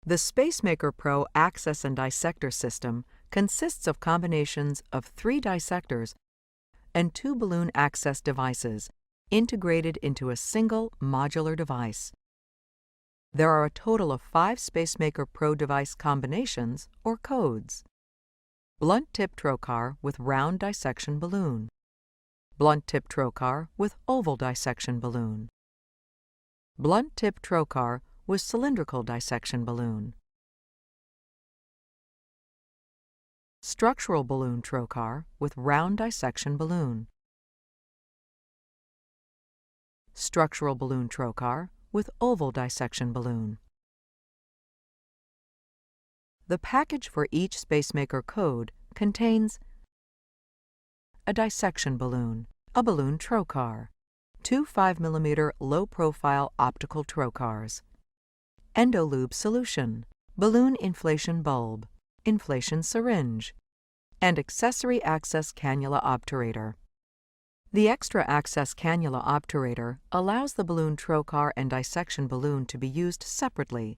The Spacemaker Pro access and dissector system consists of combinations of 3 dissectors and 2 balloon access devices integrated into a single modular device. There are a total of 5 Spacemaker Pro device combinations, or codes. Blunt tip trocar with round dissection balloon. Blunt tip trocar with oval dissection balloon. Blunt tip trocar with cylindrical dissection balloon. Structural balloon trocar with round dissection balloon. Structural balloon trocar with oval dissection balloon. The package for each Spacemaker code contains a dissection balloon, a balloon trocar, 2 5mm low-profile optical trocars, endolube solution, balloon inflation bulb, inflation syringe, and accessory access cannula obturator. The extra access cannula obturator allows the balloon trocar and dissection balloon to be used separately,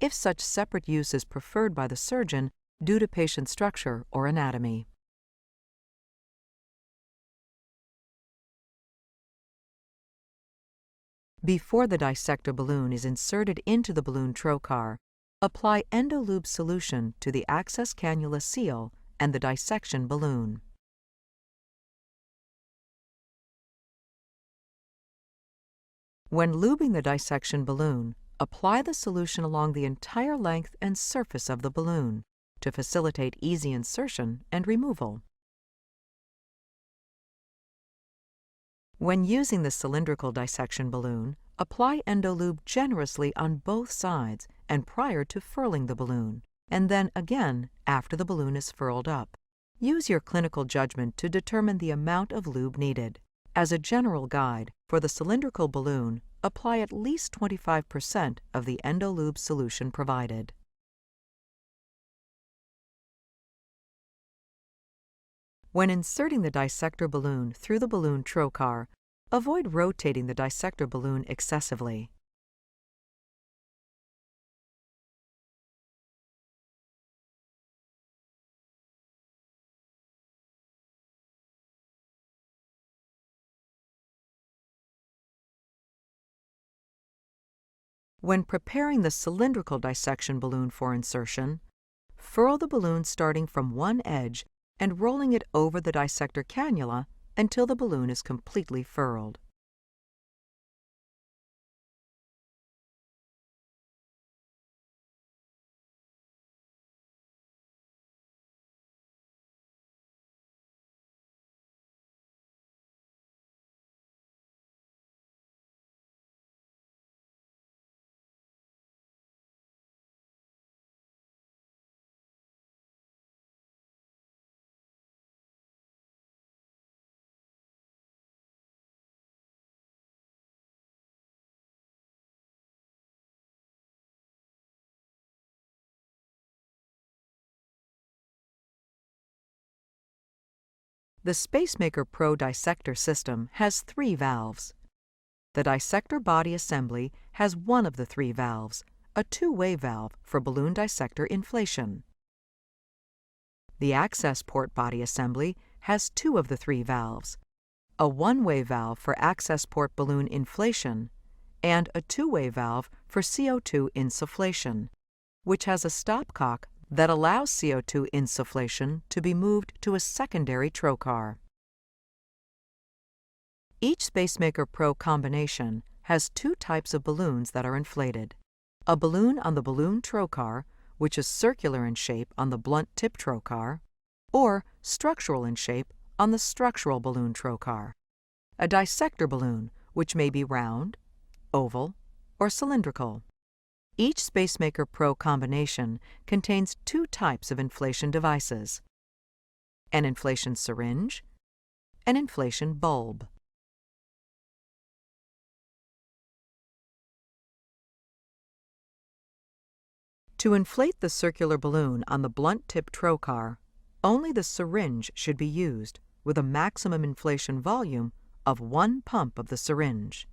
if such separate use is preferred by the surgeon due to patient structure or anatomy. Before the dissector balloon is inserted into the balloon trocar, apply endolube solution to the access cannula seal and the dissection balloon. When lubing the dissection balloon, apply the solution along the entire length and surface of the balloon to facilitate easy insertion and removal. When using the cylindrical dissection balloon, apply endolube generously on both sides and prior to furling the balloon, and then again after the balloon is furled up. Use your clinical judgment to determine the amount of lube needed. As a general guide, for the cylindrical balloon, apply at least 25% of the endolube solution provided. When inserting the dissector balloon through the balloon trocar, avoid rotating the dissector balloon excessively. When preparing the cylindrical dissection balloon for insertion, furl the balloon starting from one edge and rolling it over the dissector cannula until the balloon is completely furled. The Spacemaker Pro dissector system has 3 valves. The dissector body assembly has one of the 3 valves, a 2-way valve for balloon dissector inflation. The access port body assembly has 2 of the 3 valves, a 1-way valve for access port balloon inflation and a 2-way valve for CO2 insufflation, which has a stopcock that allows CO2 insufflation to be moved to a secondary trocar. Each Spacemaker Pro combination has 2 types of balloons that are inflated. A balloon on the balloon trocar, which is circular in shape on the blunt tip trocar, or structural in shape on the structural balloon trocar. A dissector balloon, which may be round, oval, or cylindrical. Each Spacemaker Pro combination contains 2 types of inflation devices: an inflation syringe, an inflation bulb. To inflate the circular balloon on the blunt tip trocar, only the syringe should be used, with a maximum inflation volume of 1 pump of the syringe.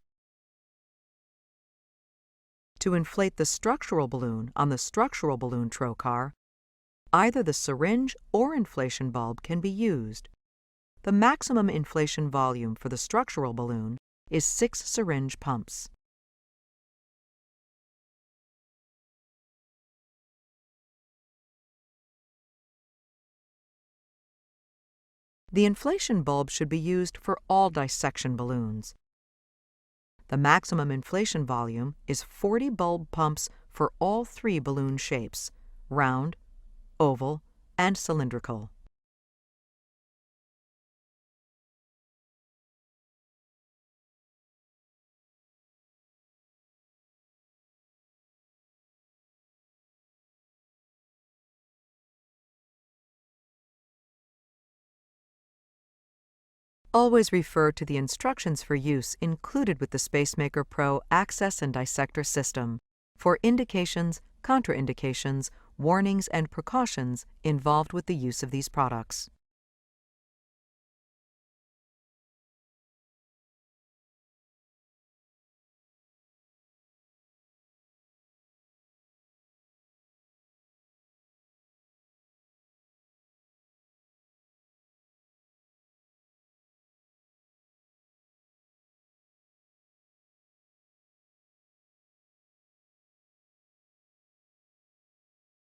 To inflate the structural balloon on the structural balloon trocar, either the syringe or inflation bulb can be used. The maximum inflation volume for the structural balloon is 6 syringe pumps. The inflation bulb should be used for all dissection balloons. The maximum inflation volume is 40 bulb pumps for all 3 balloon shapes: round, oval, and cylindrical. Always refer to the instructions for use included with the Spacemaker Pro access and dissector system for indications, contraindications, warnings, and precautions involved with the use of these products.